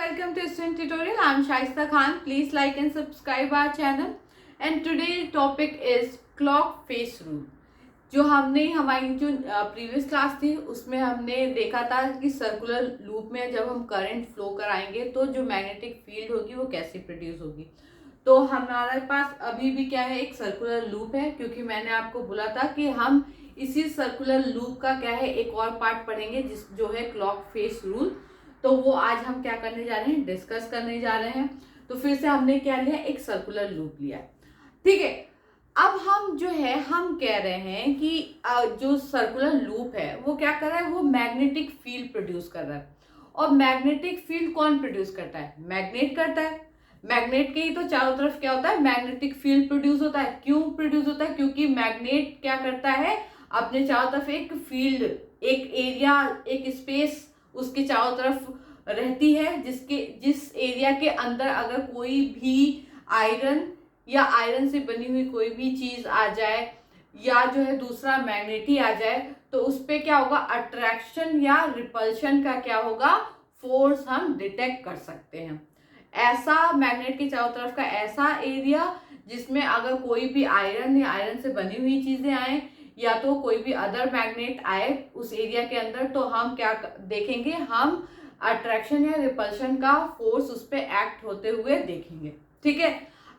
welcome to Student Tutorial. I am Shaista Khan. Please like and subscribe our channel. And today's topic is clock face rule. जो हमने हमारी जो previous class थी उसमें हमने देखा था कि सर्कुलर लूप में जब हम करंट फ्लो कराएंगे तो जो मैग्नेटिक फील्ड होगी वो कैसे प्रोड्यूस होगी। तो हमारे पास अभी भी क्या है, एक सर्कुलर लूप है, क्योंकि मैंने आपको बोला था कि हम इसी सर्कुलर लूप का क्या है एक और पार्ट पढ़ेंगे जिस जो है क्लॉक फेस रूल। तो वो आज हम क्या करने जा रहे हैं, डिस्कस करने जा रहे हैं। तो फिर से हमने क्या लिया, एक सर्कुलर लूप लिया, ठीक है। अब हम जो है हम कह रहे हैं कि जो सर्कुलर लूप है वो क्या कर रहा है, वो मैग्नेटिक फील्ड प्रोड्यूस कर रहा है। और मैग्नेटिक फील्ड कौन प्रोड्यूस करता है, मैग्नेट करता है। मैग्नेट के ही तो चारों तरफ क्या होता है, मैग्नेटिक फील्ड प्रोड्यूस होता है। क्यों प्रोड्यूस होता है, क्योंकि मैग्नेट क्या करता है, अपने चारों तरफ एक फील्ड, एक एरिया, एक स्पेस उसके चारों तरफ रहती है, जिस एरिया के अंदर अगर कोई भी आयरन या आयरन से बनी हुई कोई भी चीज आ जाए या जो है दूसरा मैग्नेट ही आ जाए तो उस पर क्या होगा, अट्रैक्शन या रिपल्शन का क्या होगा, फोर्स हम डिटेक्ट कर सकते हैं। ऐसा मैग्नेट के चारों तरफ का ऐसा एरिया जिसमें अगर कोई भी आयरन या आयरन से बनी हुई चीजें आए या तो कोई भी अदर मैग्नेट आए उस एरिया के अंदर, तो हम क्या देखेंगे, हम अट्रैक्शन या रिपल्शन का फोर्स उस पर एक्ट होते हुए देखेंगे, ठीक है।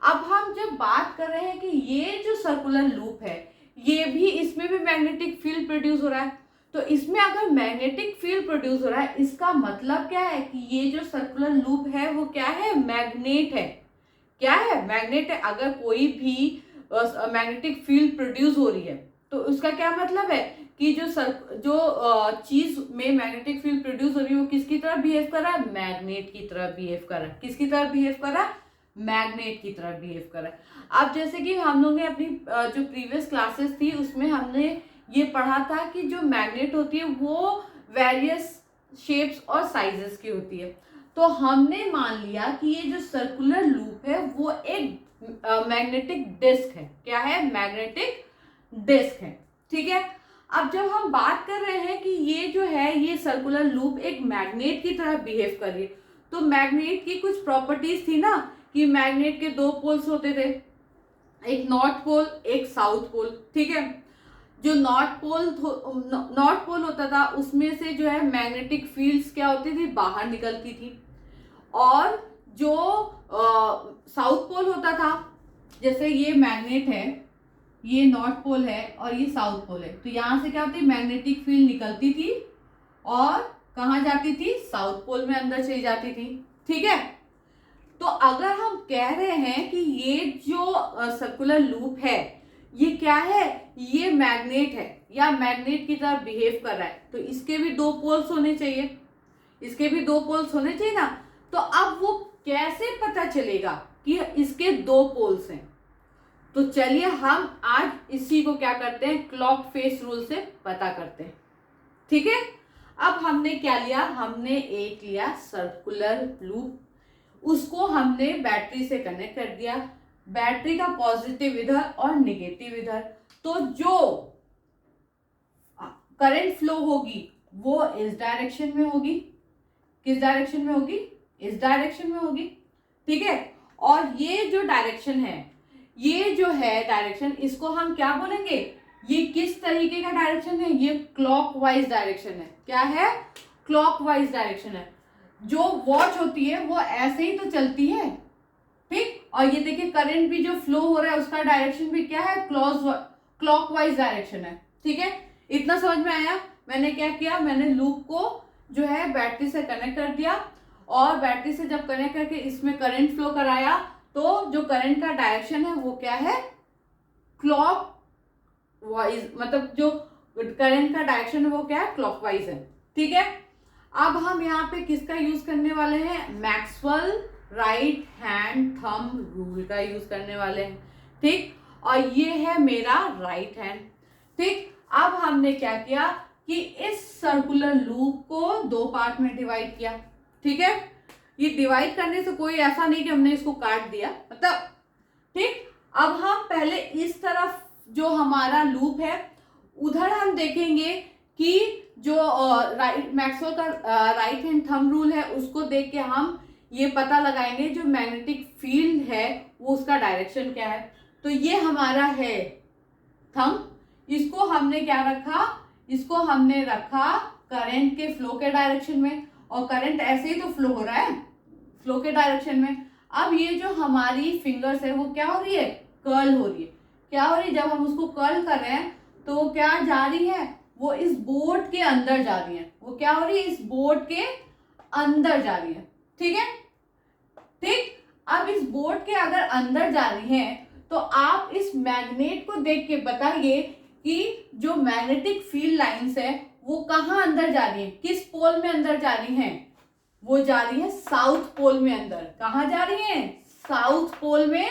अब हम जब बात कर रहे हैं कि ये जो सर्कुलर लूप है ये भी, इसमें भी मैग्नेटिक फील्ड प्रोड्यूस हो रहा है, तो इसमें अगर मैग्नेटिक फील्ड प्रोड्यूस हो रहा है इसका मतलब क्या है कि ये जो सर्कुलर लूप है वो क्या है, मैग्नेट है। क्या है, मैग्नेट है। अगर कोई भी मैग्नेटिक फील्ड प्रोड्यूस हो रही है तो उसका क्या मतलब है कि जो चीज में मैग्नेटिक फील्ड प्रोड्यूस हो रही है वो किसकी तरह बिहेव कर रहा है, मैग्नेट की तरह बिहेव कर रहा है। किसकी तरह बिहेव कर रहा है, मैग्नेट की तरह बिहेव कर रहा है। अब जैसे कि हम लोगों ने अपनी जो प्रीवियस क्लासेस थी उसमें हमने ये पढ़ा था कि जो मैग्नेट होती है वो वेरियस शेप्स और साइजेस की होती है। तो हमने मान लिया कि ये जो सर्कुलर लूप है वो एक मैग्नेटिक डिस्क है। क्या है, मैग्नेटिक डिस्क है, ठीक है। अब जब हम बात कर रहे हैं कि ये जो है ये सर्कुलर लूप एक मैग्नेट की तरह बिहेव कर रही है, तो मैग्नेट की कुछ प्रॉपर्टीज थी ना कि मैग्नेट के दो पोल्स होते थे, एक नॉर्थ पोल एक साउथ पोल, ठीक है। जो नॉर्थ पोल होता था उसमें से जो है मैग्नेटिक फील्ड्स क्या होती थी, बाहर निकलती थी। और जो साउथ पोल होता था, जैसे ये मैग्नेट है, ये नॉर्थ पोल है और ये साउथ पोल है, तो यहाँ से क्या होती है, मैग्नेटिक फील्ड निकलती थी और कहाँ जाती थी, साउथ पोल में अंदर चली जाती थी, ठीक है। तो अगर हम कह रहे हैं कि ये जो सर्कुलर लूप है ये क्या है, ये मैग्नेट है या मैग्नेट की तरह बिहेव कर रहा है, तो इसके भी दो पोल्स होने चाहिए, इसके भी दो पोल्स होने चाहिए ना। तो अब वो कैसे पता चलेगा कि इसके दो पोल्स हैं, तो चलिए हम आज इसी को क्या करते हैं, क्लॉक फेस रूल से पता करते हैं, ठीक है। अब हमने क्या लिया, हमने एक लिया सर्कुलर लूप, उसको हमने बैटरी से कनेक्ट कर दिया, बैटरी का पॉजिटिव इधर और नेगेटिव इधर। तो जो करंट फ्लो होगी वो इस डायरेक्शन में होगी, किस डायरेक्शन में होगी, इस डायरेक्शन में होगी, ठीक है। और ये जो डायरेक्शन है, ये जो है डायरेक्शन, इसको हम क्या बोलेंगे, ये किस तरीके का डायरेक्शन है, ये क्लॉकवाइज डायरेक्शन है। क्या है, क्लॉकवाइज डायरेक्शन है। जो वॉच होती है वो ऐसे ही तो चलती है, ठीक। और ये देखिए करंट भी जो फ्लो हो रहा है उसका डायरेक्शन भी क्या है, क्लॉकवाइज डायरेक्शन है, ठीक है। इतना समझ में आया। मैंने क्या किया, मैंने लूप को जो है बैटरी से कनेक्ट कर दिया और बैटरी से जब कनेक्ट करके इसमें करंट फ्लो कराया तो जो करंट का डायरेक्शन है वो क्या है, क्लॉकवाइज, मतलब जो करंट का डायरेक्शन है वो क्या है, क्लॉकवाइज है, ठीक है। अब हम यहाँ पे किसका यूज करने वाले हैं, Maxwell right hand thumb rule का यूज करने वाले हैं, ठीक। और ये है मेरा राइट हैंड, ठीक। अब हमने क्या किया कि इस सर्कुलर लूप को दो पार्ट में डिवाइड किया, ठीक है। ये डिवाइड करने से कोई ऐसा नहीं कि हमने इसको काट दिया, मतलब, ठीक। अब हम पहले इस तरफ जो हमारा लूप है उधर हम देखेंगे कि जो मैक्सवेल का राइट हैंड थंब रूल है उसको देख के हम ये पता लगाएंगे जो मैग्नेटिक फील्ड है वो उसका डायरेक्शन क्या है। तो ये हमारा है थंब, इसको हमने क्या रखा, इसको हमने रखा करंट के फ्लो के डायरेक्शन में, और करंट ऐसे ही तो फ्लो हो रहा है फ्लो के डायरेक्शन में। अब ये जो हमारी फिंगर्स है वो क्या हो रही है, कर्ल हो रही है। क्या हो रही है, जब हम उसको कर्ल कर रहे हैं तो वो क्या जा रही है, वो इस बोर्ड के अंदर जा रही है। वो क्या हो रही है, इस बोर्ड के अंदर जा रही है। ठीक है, ठीक। अब इस बोर्ड के अगर अंदर जा रही है तो आप इस मैग्नेट को देख के बताइए कि जो मैग्नेटिक फील्ड लाइंस है वो कहाँ अंदर जा रही है, किस पोल में अंदर जा रही हैं। वो जा रही है साउथ पोल में अंदर। कहाँ जा रही है, साउथ पोल में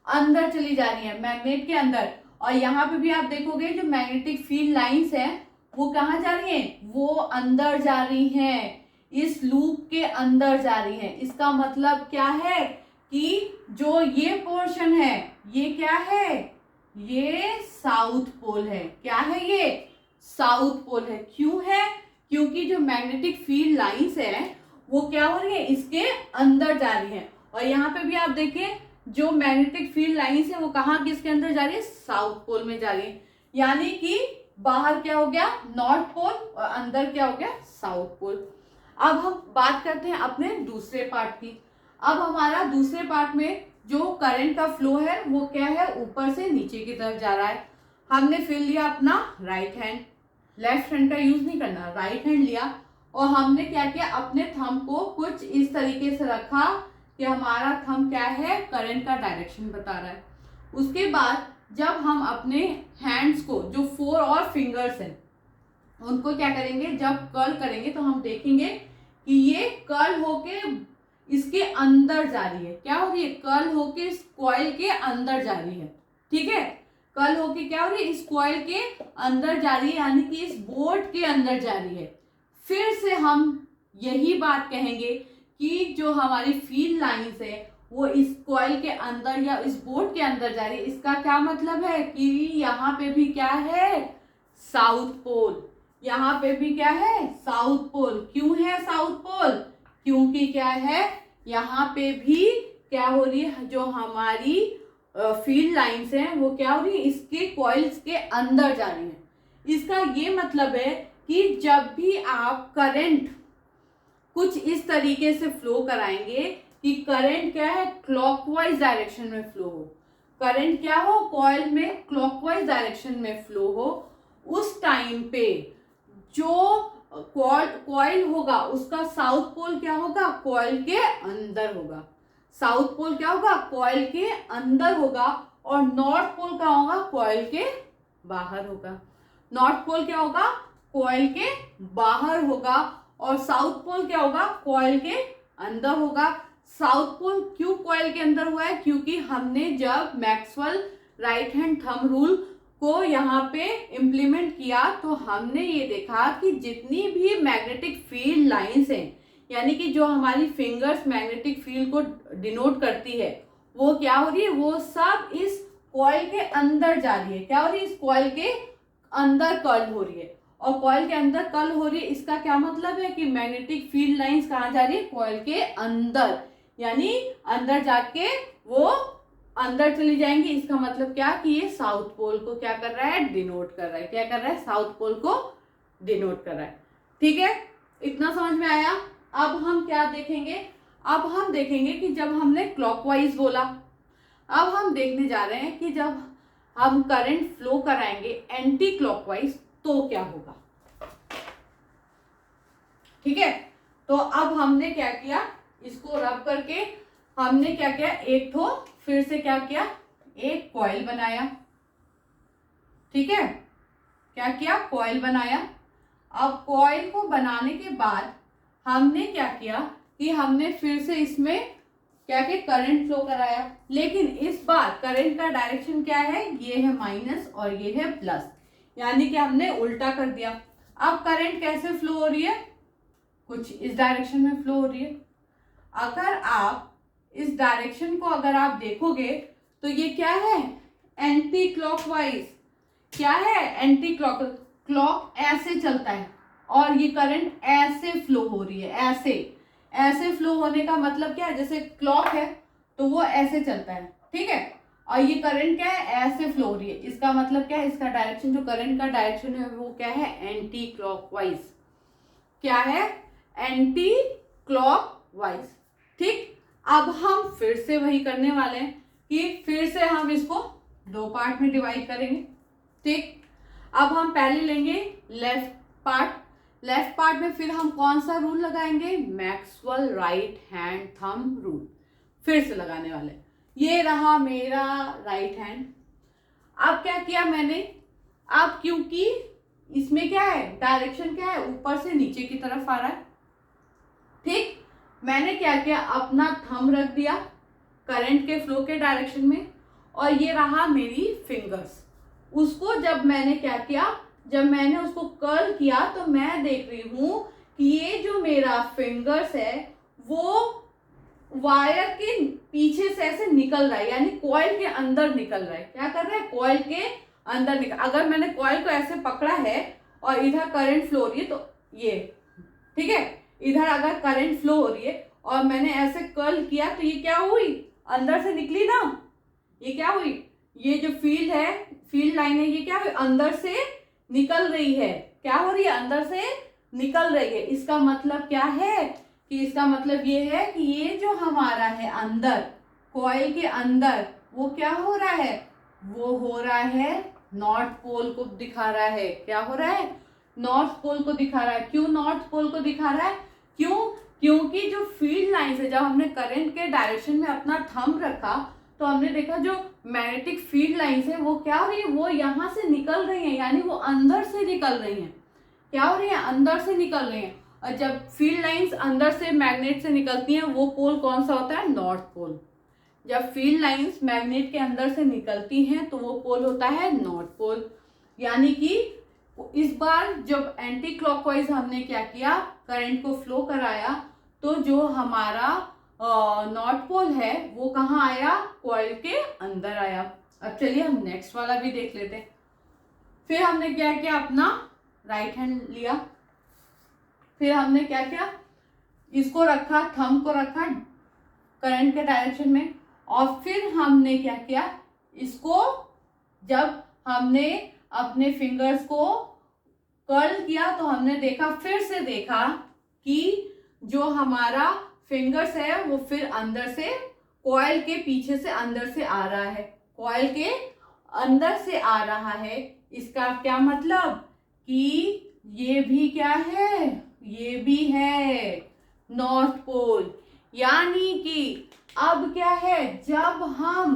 अंदर चली जा रही है, मैग्नेट के अंदर। और यहाँ पे भी आप देखोगे जो मैग्नेटिक फील्ड लाइंस है वो कहाँ जा रही है, वो अंदर जा रही हैं, इस लूप के अंदर जा रही है। इसका मतलब क्या है कि जो ये पोर्शन है ये क्या है, ये साउथ पोल है। क्या है, ये साउथ पोल है। क्यों है, क्योंकि जो मैग्नेटिक फील्ड लाइंस है वो क्या हो रही है, इसके अंदर जा रही है। और यहाँ पे भी आप देखिए जो मैग्नेटिक फील्ड लाइंस है वो कहाँ किसके अंदर जा रही है, साउथ पोल में जा रही है। यानी कि बाहर क्या हो गया, नॉर्थ पोल, और अंदर क्या हो गया, साउथ पोल। अब हम बात करते हैं अपने दूसरे पार्ट की। अब हमारा दूसरे पार्ट में जो करंट का फ्लो है वो क्या है, ऊपर से नीचे की तरफ जा रहा है। हमने फिर लिया अपना राइट हैंड, लेफ्ट हैंड का यूज नहीं करना, राइट हैंड लिया, और हमने क्या किया, अपने थंब को कुछ इस तरीके से रखा कि हमारा थंब क्या है, करंट का डायरेक्शन बता रहा है। उसके बाद जब हम अपने हैंड्स को, जो 4 और फिंगर्स हैं, उनको क्या करेंगे, जब कर्ल करेंगे तो हम देखेंगे कि ये कर्ल होके इसके अंदर जा रही है। क्या हो रही है, कर्ल होके इस कॉइल के अंदर जा रही है। ठीक है, कर्ल होके क्या हो रही है, इस कॉइल के अंदर जा रही है, यानी कि इस बोर्ड के अंदर जा रही है। फिर से हम यही बात कहेंगे कि जो हमारी फील्ड लाइंस है वो इस कॉइल के अंदर या इस बोर्ड के अंदर जा रही है। इसका क्या मतलब है कि यहाँ पे भी क्या है, साउथ पोल। यहाँ पे भी क्या है, साउथ पोल। क्यों है साउथ पोल, क्योंकि क्या है, यहाँ पे भी क्या हो रही है, जो हमारी फील्ड लाइंस हैं वो क्या हो रही है, इसके कॉइल्स के अंदर जा रही है। इसका ये मतलब है कि जब भी आप करंट कुछ इस तरीके से फ्लो कराएंगे कि करंट क्या है, क्लॉकवाइज डायरेक्शन में फ्लो हो, करंट क्या हो, कॉइल में क्लॉकवाइज डायरेक्शन में फ्लो हो, उस टाइम पे जो कॉइल होगा उसका साउथ पोल क्या होगा, कॉइल के अंदर होगा। साउथ पोल क्या होगा, कॉइल के अंदर होगा, और नॉर्थ पोल क्या होगा, कॉइल के बाहर होगा। नॉर्थ पोल क्या होगा, कॉइल के बाहर होगा, और साउथ पोल क्या होगा, कॉइल के अंदर होगा। साउथ पोल क्यों कॉइल के अंदर हुआ है, क्योंकि हमने जब Maxwell right hand thumb rule को यहाँ पे इम्प्लीमेंट किया तो हमने ये देखा कि जितनी भी मैग्नेटिक फील्ड लाइंस हैं, यानी कि जो हमारी फिंगर्स मैग्नेटिक फील्ड को डिनोट करती है, वो क्या हो रही है, वो सब इस कॉइल के अंदर जा रही है। क्या हो रही है, इस कॉइल के अंदर कर्ल हो रही है। और कॉइल के अंदर कर्ल हो रही है, इसका क्या मतलब है कि मैग्नेटिक फील्ड लाइंस कहाँ जा रही है, कॉइल के अंदर, यानी अंदर जाके वो अंदर चली जाएंगी। इसका मतलब क्या कि ये साउथ पोल को क्या कर रहा है, डिनोट कर रहा है। क्या कर रहा है, साउथ पोल को डिनोट कर रहा है। ठीक है, इतना समझ में आया। अब हम क्या देखेंगे, अब हम देखेंगे कि जब हमने क्लॉकवाइज बोला, अब हम देखने जा रहे हैं कि जब हम करंट फ्लो कराएंगे एंटी क्लॉकवाइज तो क्या होगा। ठीक है, तो अब हमने क्या किया, इसको रब करके हमने क्या किया, एक ठो फिर से क्या किया, एक कॉइल बनाया। ठीक है, क्या किया, कॉइल बनाया। अब कॉइल को बनाने के बाद हमने क्या किया कि हमने फिर से इसमें क्या किया, करंट फ्लो कराया। लेकिन इस बार करंट का डायरेक्शन क्या है, ये है माइनस और ये है प्लस, यानी कि हमने उल्टा कर दिया। अब करंट कैसे फ्लो हो रही है, कुछ इस डायरेक्शन में फ्लो हो रही है। अगर आप इस डायरेक्शन को अगर आप देखोगे तो ये क्या है, एंटी क्लॉकवाइज। क्या है, एंटी क्लॉक। क्लॉक ऐसे चलता है और ये करंट ऐसे फ्लो हो रही है, ऐसे ऐसे फ्लो होने का मतलब क्या है, जैसे क्लॉक है तो वो ऐसे चलता है, ठीक है, और ये करंट क्या है, ऐसे फ्लो हो रही है, इसका मतलब क्या है, इसका डायरेक्शन, जो करंट का डायरेक्शन है वो क्या है, एंटी क्लॉकवाइज, क्या है, एंटी क्लॉकवाइज। ठीक, अब हम फिर से वही करने वाले हैं कि फिर से हम इसको दो पार्ट में डिवाइड करेंगे। ठीक, अब हम पहले लेंगे लेफ्ट पार्ट। लेफ्ट पार्ट में फिर हम कौन सा रूल लगाएंगे, Maxwell right hand thumb rule फिर से लगाने वाले। ये रहा मेरा राइट हैंड। अब क्या किया मैंने, अब क्योंकि इसमें क्या है, डायरेक्शन क्या है, ऊपर से नीचे की तरफ आ रहा है। ठीक, मैंने क्या किया, अपना थंब रख दिया करंट के फ्लो के डायरेक्शन में, और ये रहा मेरी फिंगर्स। उसको जब मैंने क्या किया, जब मैंने उसको कर्ल किया तो मैं देख रही हूं कि ये जो मेरा फिंगर्स है वो वायर के पीछे से ऐसे निकल रहा है, यानी कॉइल के अंदर निकल रहा है। क्या कर रहा है, कॉइल के अंदर निकल, अगर मैंने कॉइल को ऐसे पकड़ा है और इधर करंट फ्लो हो रही है तो ये, ठीक है, इधर अगर करंट फ्लो हो रही है और मैंने ऐसे कर्ल किया तो ये क्या हुई, अंदर से निकली ना, ये क्या हुई, ये जो फील्ड है, फील्ड लाइन है, ये क्या हुई, अंदर से निकल रही है। क्या हो रही है, अंदर से निकल रही है। इसका मतलब क्या है कि इसका मतलब ये है कि ये जो हमारा है अंदर, कॉइल के अंदर, वो क्या हो रहा है, वो हो रहा है नॉर्थ पोल को दिखा रहा है। क्या हो रहा है, नॉर्थ पोल को दिखा रहा है। क्यों नॉर्थ पोल को दिखा रहा है, क्यों, क्योंकि जो फील्ड लाइन है, जब हमने करंट के डायरेक्शन में अपना थंब रखा तो हमने देखा जो मैग्नेटिक फील्ड लाइंस है वो क्या हो रही है, वो यहाँ से निकल रही है, यानी वो अंदर से निकल रही हैं। क्या हो रही है, अंदर से निकल रही हैं। और जब फील्ड लाइंस अंदर से मैग्नेट से निकलती हैं, वो पोल कौन सा होता है, नॉर्थ पोल। जब फील्ड लाइंस मैग्नेट के अंदर से निकलती हैं तो वो पोल होता है नॉर्थ पोल। यानी कि इस बार जब एंटी क्लॉकवाइज हमने क्या किया, करंट को फ्लो कराया, तो जो हमारा नॉर्थ पोल है वो कहाँ आया, कॉइल के अंदर आया। अब चलिए हम नेक्स्ट वाला भी देख लेते हैं। फिर हमने क्या किया, अपना राइट हैंड लिया, फिर हमने क्या किया, इसको रखा, थंब को रखा करंट के डायरेक्शन में, और फिर हमने क्या किया, इसको जब हमने अपने फिंगर्स को कर्ल किया तो हमने देखा, फिर से देखा कि जो हमारा फिंगर्स है वो फिर अंदर से कॉइल के पीछे से अंदर से आ रहा है, कॉइल के अंदर से आ रहा है। इसका क्या मतलब कि ये भी क्या है, ये भी है नॉर्थ पोल। यानी कि अब क्या है, जब हम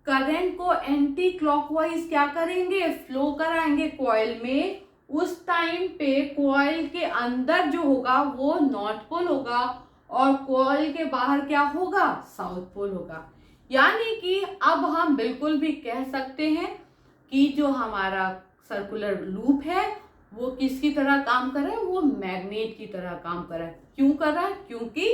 करंट को एंटी क्लॉकवाइज क्या करेंगे, फ्लो कराएंगे कॉइल में, उस टाइम पे कॉइल के अंदर जो होगा वो नॉर्थ पोल होगा और कॉइल के बाहर क्या होगा, साउथ पोल होगा। यानी कि अब हम बिल्कुल भी कह सकते हैं कि जो हमारा सर्कुलर लूप है वो किसकी तरह काम कर रहा है, वो मैग्नेट की तरह काम कर रहा है। क्यों कर रहा है, क्योंकि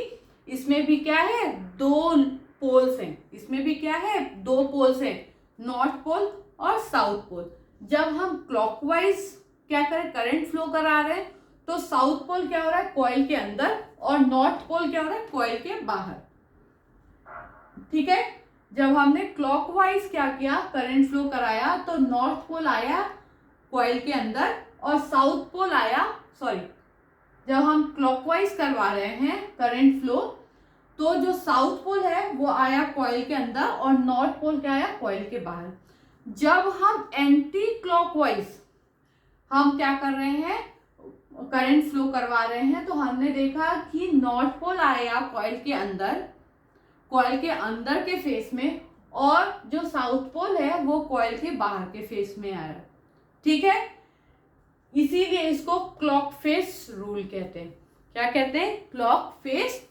इसमें भी क्या है, दो पोल्स हैं, इसमें भी क्या है, दो पोल्स हैं, नॉर्थ पोल और साउथ पोल। जब हम क्लॉकवाइज क्या करें, करंट फ्लो करा रहे हैं, तो साउथ पोल क्या हो रहा है, कॉइल के अंदर, और नॉर्थ पोल क्या हो रहा है, कॉइल के बाहर। ठीक है, जब हमने क्लॉकवाइज क्या किया, करंट फ्लो कराया, तो नॉर्थ पोल आया कॉइल के अंदर और साउथ पोल आया, सॉरी, जब हम क्लॉकवाइज करवा रहे हैं करंट फ्लो, तो जो साउथ पोल है वो आया कॉइल के अंदर और नॉर्थ पोल क्या आया, कॉइल के बाहर। जब हम एंटी क्लॉकवाइज हम क्या कर रहे हैं, करंट फ्लो करवा रहे हैं, तो हमने देखा कि नॉर्थ पोल आया कॉइल के अंदर, कॉइल के अंदर के फेस में, और जो साउथ पोल है वो कॉइल के बाहर के फेस में आया। ठीक है, इसीलिए इसको क्लॉक फेस रूल कहते हैं। क्या कहते हैं, क्लॉक फेस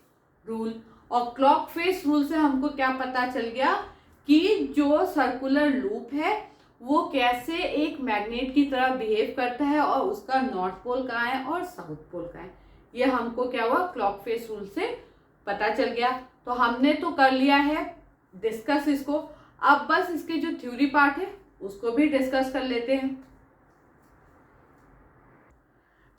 रूल। और क्लॉक फेस रूल से हमको क्या पता चल गया कि जो सर्कुलर लूप है वो कैसे एक मैग्नेट की तरह बिहेव करता है और उसका नॉर्थ पोल कहाँ है और साउथ पोल कहाँ है। ये हमको क्या हुआ, क्लॉक फेस रूल से पता चल गया। तो हमने तो कर लिया है डिस्कस इसको, अब बस इसके जो थ्योरी पार्ट है उसको भी डिस्कस कर लेते हैं।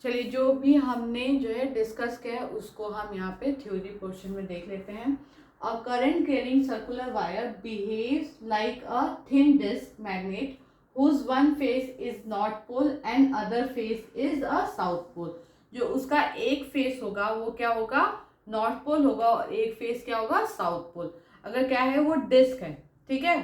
चलिए जो भी हमने जो है डिस्कस किया है उसको हम यहाँ पे थ्योरी पोर्शन में देख लेते हैं। A current carrying circular wire behaves like a thin disc magnet whose one face is north pole and other face is a south pole। जो उसका एक फेस होगा वो क्या होगा, नॉर्थ पोल होगा, और एक फेस क्या होगा, साउथ पोल। अगर क्या है, वो डिस्क है, ठीक है,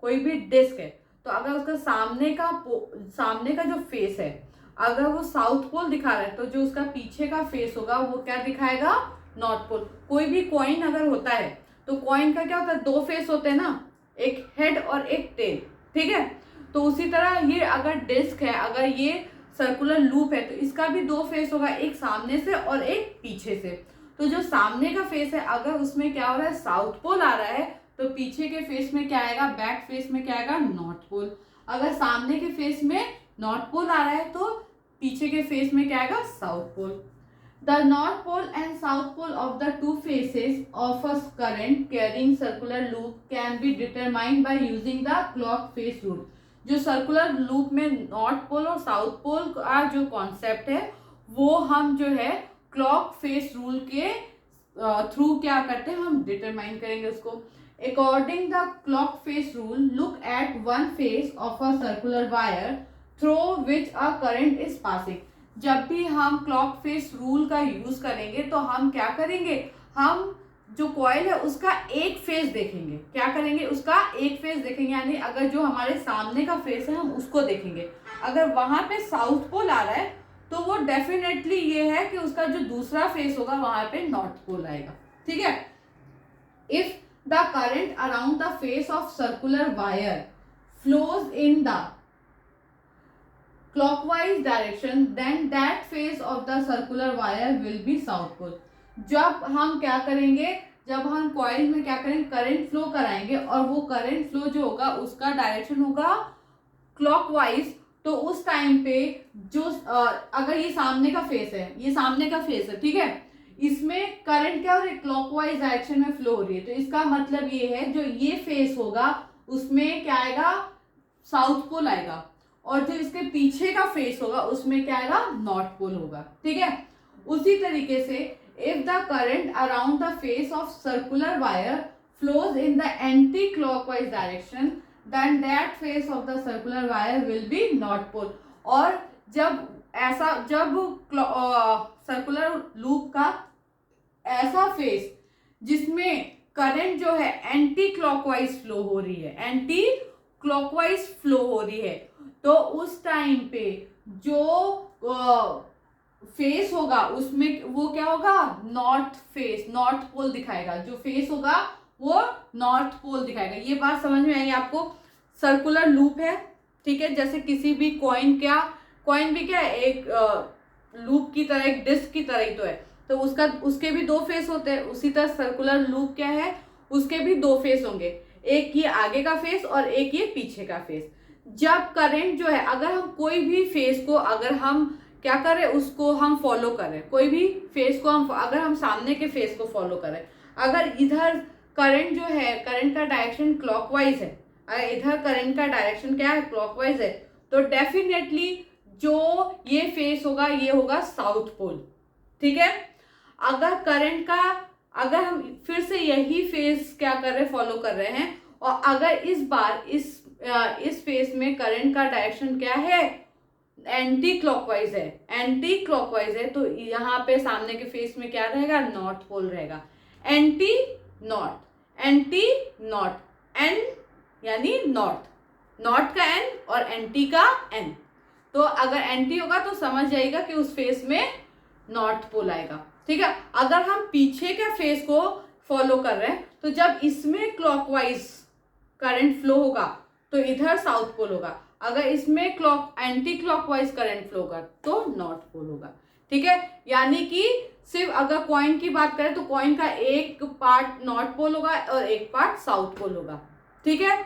कोई भी डिस्क है, तो अगर उसका सामने का जो फेस है अगर वो साउथ पोल दिखा रहा है तो जो उसका पीछे का फेस होगा वो क्या दिखाएगा, नॉर्थ पोल। कोई भी कॉइन अगर होता है तो कॉइन का क्या होता है, दो फेस होते हैं ना, एक हेड और एक टेल, ठीक है। तो उसी तरह ये अगर डिस्क है, अगर ये सर्कुलर लूप है, तो इसका भी दो फेस होगा, एक सामने से और एक पीछे से। तो जो सामने का फेस है अगर उसमें क्या हो रहा है, साउथ पोल आ रहा है, तो पीछे के फेस में क्या आएगा, बैक फेस में क्या आएगा, नॉर्थ पोल। अगर सामने के फेस में नॉर्थ पोल आ रहा है तो पीछे के फेस में क्या आएगा, south pole. The north pole and south pole of the two faces of a current carrying circular loop can be determined by using the clock face rule। जो सर्कुलर लूप में नॉर्थ पोल और south pole का जो concept है वो हम जो है क्लॉक फेस रूल के थ्रू क्या करते हैं, हम डिटरमाइन करेंगे उसको। According the clock face rule, look at one face of a circular wire through which a current is passing. जब भी हम क्लॉक फेस रूल का यूज करेंगे तो हम क्या करेंगे, हम जो कॉइल है उसका एक फेस देखेंगे। क्या करेंगे, उसका एक फेस देखेंगे, यानी अगर जो हमारे सामने का फेस है हम उसको देखेंगे। अगर वहां पे साउथ पोल आ रहा है तो वो डेफिनेटली ये है कि उसका जो दूसरा फेस होगा वहां पे नॉर्थ पोल आएगा, ठीक है। If the current around the face of circular wire flows in the clockwise direction then that face of the circular wire will be south pole। जब हम क्या करेंगे, जब हम कॉइल में क्या करेंगे, करंट फ्लो कराएंगे और वो करंट फ्लो जो होगा उसका डायरेक्शन होगा क्लॉकवाइज, तो उस टाइम पे जो अगर ये सामने का फेस है, ये सामने का फेस है, ठीक है, इसमें करंट क्या हो रही है, क्लॉकवाइज डायरेक्शन में फ्लो हो रही है, तो इसका मतलब ये है जो ये फेस होगा उसमें क्या आएगा, साउथ पोल आएगा, और जो इसके पीछे का फेस होगा उसमें क्या आएगा, नॉर्थ पोल होगा, ठीक है। उसी तरीके से if the current around the face of circular wire flows in the anti clockwise direction then that face of the circular wire will be north pole. और जब सर्कुलर लूप का ऐसा फेस जिसमें करंट जो है एंटी क्लॉकवाइज फ्लो हो रही है, एंटी क्लॉकवाइज फ्लो हो रही है, तो उस टाइम पे जो फेस होगा उसमें वो क्या होगा, नॉर्थ फेस, नॉर्थ पोल दिखाएगा। जो फेस होगा वो नॉर्थ पोल दिखाएगा। ये बात समझ में आई आपको। सर्कुलर लूप है, ठीक है, जैसे किसी भी कॉइन भी क्या है, एक लूप की तरह, एक डिस्क की तरह ही तो है, तो उसके भी दो फेस होते हैं। उसी तरह सर्कुलर लूप क्या है, उसके भी दो फेस होंगे, एक ये आगे का फेस और एक ये पीछे का फेस। जब करंट जो है, अगर हम कोई भी फेस को अगर हम क्या करें, उसको हम फॉलो करें, कोई भी फेस को हम अगर हम सामने के फेस को फॉलो करें, अगर इधर करंट जो है, करंट का डायरेक्शन क्लॉकवाइज है, अगर इधर करंट का डायरेक्शन क्या है, क्लॉकवाइज है, तो डेफिनेटली जो ये फेस होगा ये होगा साउथ पोल, ठीक है। अगर हम फिर से यही फेस क्या कर रहे हैं, फॉलो कर रहे हैं, और अगर इस बार इस फेस में करंट का डायरेक्शन क्या है, एंटी क्लॉकवाइज है, तो यहाँ पे सामने के फेस में क्या रहेगा, नॉर्थ पोल रहेगा। एंटी नॉर्थ, एन यानी नॉर्थ का एन और एंटी का एन। तो अगर एंटी होगा तो समझ जाएगा कि उस फेस में नॉर्थ पोल आएगा, ठीक है। अगर हम पीछे के फेस को फॉलो कर रहे हैं तो जब इसमें क्लॉकवाइज करंट फ्लो होगा तो इधर साउथ पोल होगा, अगर इसमें एंटी क्लॉकवाइज करंट फ्लो होगा तो नॉर्थ पोल होगा, ठीक है। यानी कि सिर्फ अगर कॉइन की बात करें तो कॉइन का एक पार्ट नॉर्थ पोल होगा और एक पार्ट साउथ पोल होगा, ठीक है।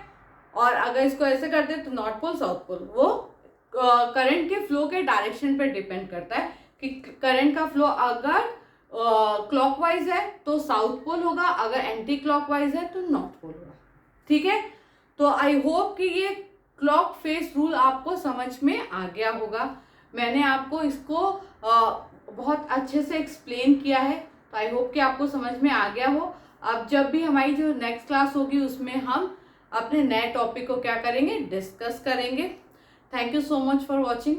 और अगर इसको ऐसे करते हैं तो नॉर्थ पोल साउथ पोल, वो करंट के फ्लो के डायरेक्शन पर डिपेंड करता है कि करंट का फ्लो अगर क्लॉकवाइज है तो साउथ पोल होगा, अगर एंटी क्लॉकवाइज है तो नॉर्थ पोल होगा, ठीक है। तो आई होप कि ये क्लॉक फेस रूल आपको समझ में आ गया होगा। मैंने आपको इसको बहुत अच्छे से एक्सप्लेन किया है, तो आई होप कि आपको समझ में आ गया हो। अब जब भी हमारी जो नेक्स्ट क्लास होगी उसमें हम अपने नए टॉपिक को क्या करेंगे, डिस्कस करेंगे। Thank you so much for watching.